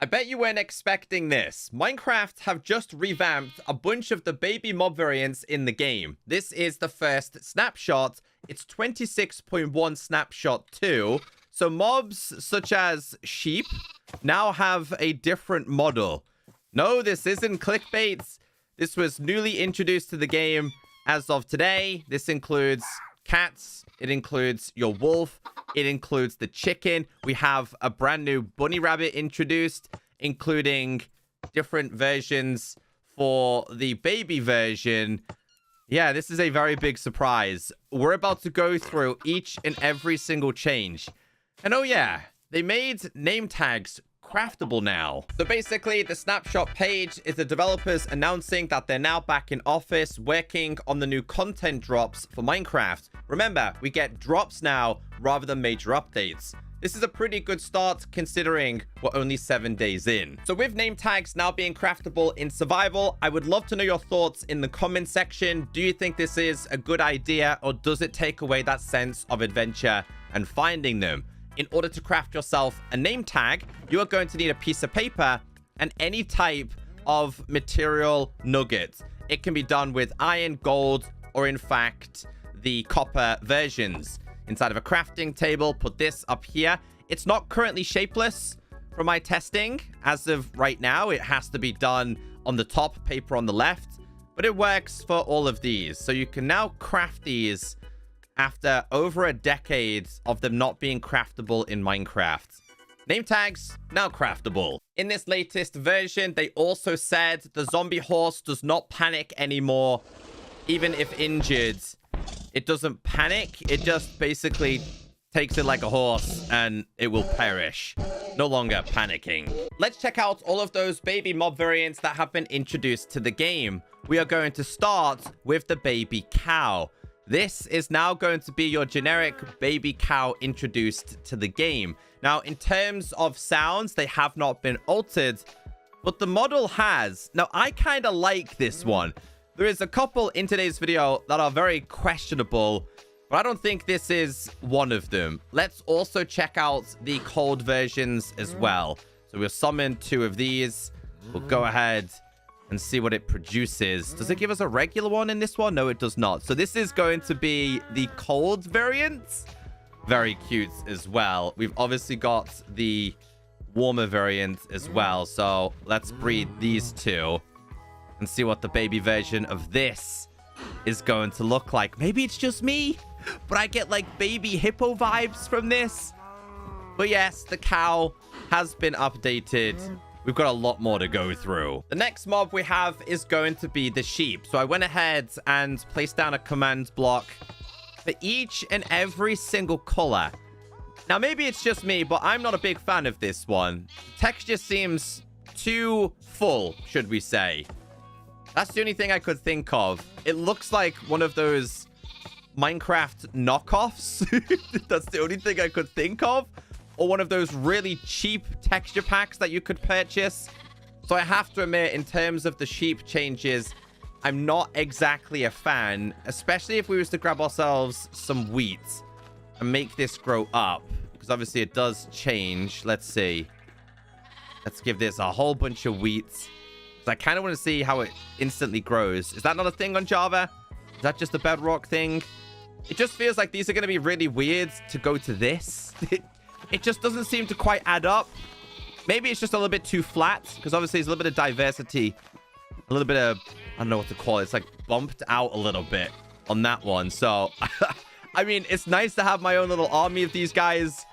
I bet you weren't expecting this. Minecraft have just revamped a bunch of the baby mob variants in the game. This is the first snapshot. It's 26.1 snapshot 2. So mobs such as sheep now have a different model. No, this isn't clickbait. This was newly introduced to the game as of today. This includes cats. It includes your wolf. It includes the chicken. We have a brand new bunny rabbit introduced, including different versions for the baby version. Yeah, this is a very big surprise. We're about to go through each and every single change. And oh yeah, they made name tags craftable now. So basically, the snapshot page is the developers announcing that they're now back in office working on the new content drops for Minecraft. Remember, we get drops now rather than major updates. This is a pretty good start considering we're only 7 days in. So with name tags now being craftable in survival, I would love to know your thoughts in the comment section. Do you think this is a good idea, or does it take away that sense of adventure and finding them? In order to craft yourself a name tag, you are going to need a piece of paper and any type of material nugget. It can be done with iron, gold, or in fact, the copper versions. Inside of a crafting table, put this up here. It's not currently shapeless from my testing. As of right now, it has to be done on the top, paper on the left, but it works for all of these. So you can now craft these after over a decade of them not being craftable in Minecraft. Name tags, now craftable. In this latest version, they also said the zombie horse does not panic anymore. Even if injured, it doesn't panic. It just basically takes it like a horse and it will perish. No longer panicking. Let's check out all of those baby mob variants that have been introduced to the game. We are going to start with the baby cow. This is now going to be your generic baby cow introduced to the game. Now, in terms of sounds, they have not been altered, but the model has. Now, I kind of like this one. There is a couple in today's video that are very questionable, but I don't think this is one of them. Let's also check out the cold versions as well. So we'll summon 2 of these. We'll go ahead and see what it produces. Does it give us a regular one in this one? No, it does not. So this is going to be the cold variant. Very cute as well. We've obviously got the warmer variant as well. So let's breed these 2 and see what the baby version of this is going to look like. Maybe it's just me, but I get like baby hippo vibes from this. But yes, the cow has been updated. We've got a lot more to go through. The next mob we have is going to be the sheep. So I went ahead and placed down a command block for each and every single color. Now, maybe it's just me, but I'm not a big fan of this one. Texture seems too full, should we say. That's the only thing I could think of. It looks like one of those Minecraft knockoffs. That's the only thing I could think of. Or one of those really cheap texture packs that you could purchase. So I have to admit, in terms of the sheep changes, I'm not exactly a fan. Especially if we was to grab ourselves some wheat and make this grow up. Because obviously it does change. Let's see. Let's give this a whole bunch of wheat. Because I kind of want to see how it instantly grows. Is that not a thing on Java? Is that just a bedrock thing? It just feels like these are going to be really weird to go to this. It just doesn't seem to quite add up. Maybe it's just a little bit too flat, because obviously there's a little bit of diversity. A little bit of, I don't know what to call it. It's like bumped out a little bit on that one. So, I mean, it's nice to have my own little army of these guys.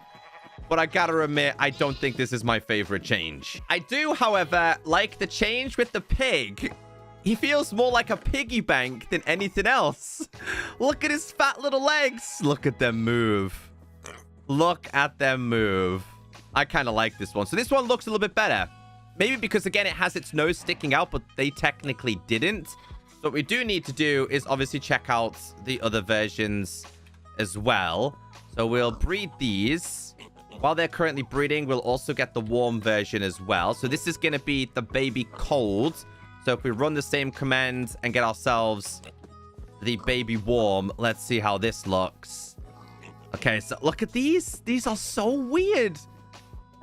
But I gotta admit, I don't think this is my favorite change. I do, however, like the change with the pig. He feels more like a piggy bank than anything else. Look at his fat little legs. Look at them move. Look at them move. I kind of like this one. So this one looks a little bit better. Maybe because, again, it has its nose sticking out, but they technically didn't. So what we do need to do is obviously check out the other versions as well. So we'll breed these. While they're currently breeding, we'll also get the warm version as well. So this is going to be the baby cold. So if we run the same command and get ourselves the baby warm, let's see how this looks. Okay, so look at these. These are so weird.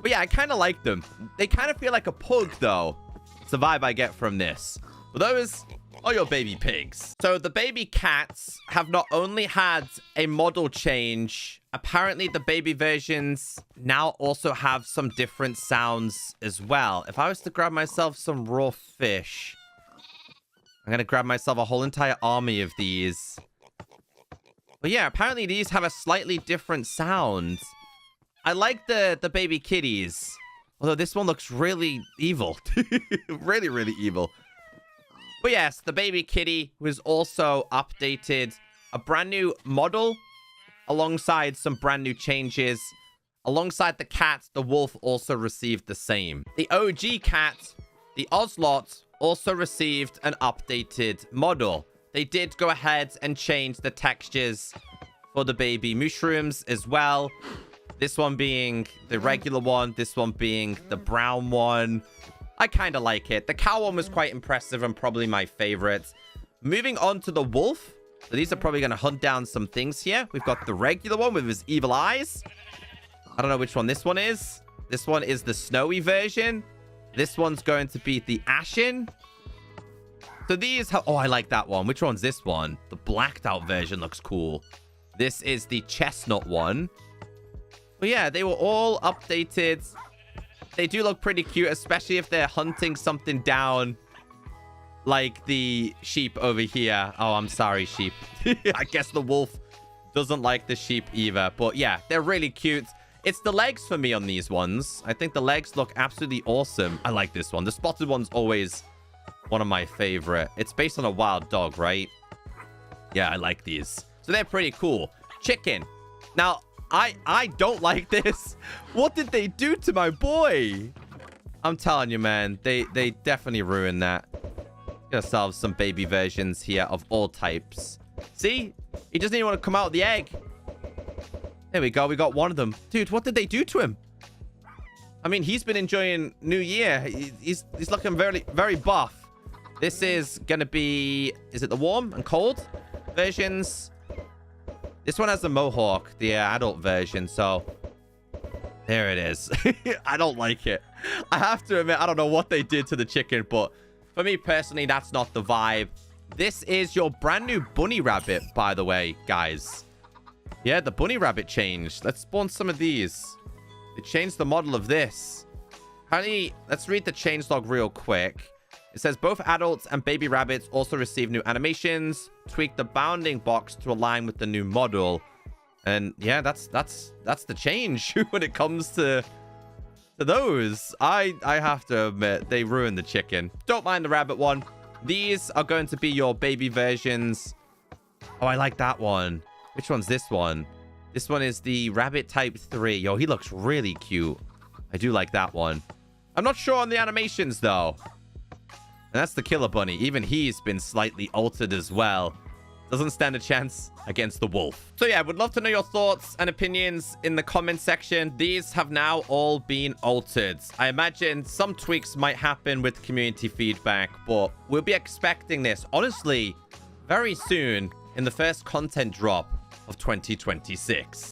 But yeah, I kind of like them. They kind of feel like a pug, though. It's the vibe I get from this. But those are your baby pigs. So the baby cats have not only had a model change, apparently the baby versions now also have some different sounds as well. If I was to grab myself some raw fish, I'm going to grab myself a whole entire army of these. But yeah, apparently these have a slightly different sound. I like the baby kitties. Although this one looks really evil. Really, really evil. But yes, the baby kitty was also updated. A brand new model alongside some brand new changes. Alongside the cat, the wolf also received the same. The OG cat, the Ocelot, also received an updated model. They did go ahead and change the textures for the baby mushrooms as well. This one being the regular one. This one being the brown one. I kind of like it. The cow one was quite impressive and probably my favorite. Moving on to the wolf. So these are probably going to hunt down some things here. We've got the regular one with his evil eyes. I don't know which one this one is. This one is the snowy version. This one's going to be the ashen. So these have... Oh, I like that one. Which one's this one? The blacked out version looks cool. This is the chestnut one. But yeah, they were all updated. They do look pretty cute, especially if they're hunting something down. Like the sheep over here. Oh, I'm sorry, sheep. I guess the wolf doesn't like the sheep either. But yeah, they're really cute. It's the legs for me on these ones. I think the legs look absolutely awesome. I like this one. The spotted one's always one of my favorite. It's based on a wild dog, right? Yeah, I like these. So they're pretty cool. Chicken. Now, I don't like this. What did they do to my boy? I'm telling you, man. They definitely ruined that. Get ourselves some baby versions here of all types. See? He doesn't even want to come out of the egg. There we go. We got one of them. Dude, what did they do to him? I mean, he's been enjoying New Year. He's looking very, very buff. This is going to be... Is it the warm and cold versions? This one has the mohawk, the adult version. So, there it is. I don't like it. I have to admit, I don't know what they did to the chicken. But for me personally, that's not the vibe. This is your brand new bunny rabbit, by the way, guys. Yeah, the bunny rabbit changed. Let's spawn some of these. They changed the model of this. Apparently, let's read the changelog real quick. It says both adults and baby rabbits also receive new animations. Tweak the bounding box to align with the new model. And yeah, that's the change when it comes to those. I have to admit, they ruined the chicken. Don't mind the rabbit one. These are going to be your baby versions. Oh, I like that one. Which one's this one? This one is the rabbit type 3. Yo, he looks really cute. I do like that one. I'm not sure on the animations, though. And that's the killer bunny. Even he's been slightly altered as well. Doesn't stand a chance against the wolf. So yeah, would love to know your thoughts and opinions in the comment section. These have now all been altered. I imagine some tweaks might happen with community feedback, but we'll be expecting this, honestly, very soon in the first content drop of 2026.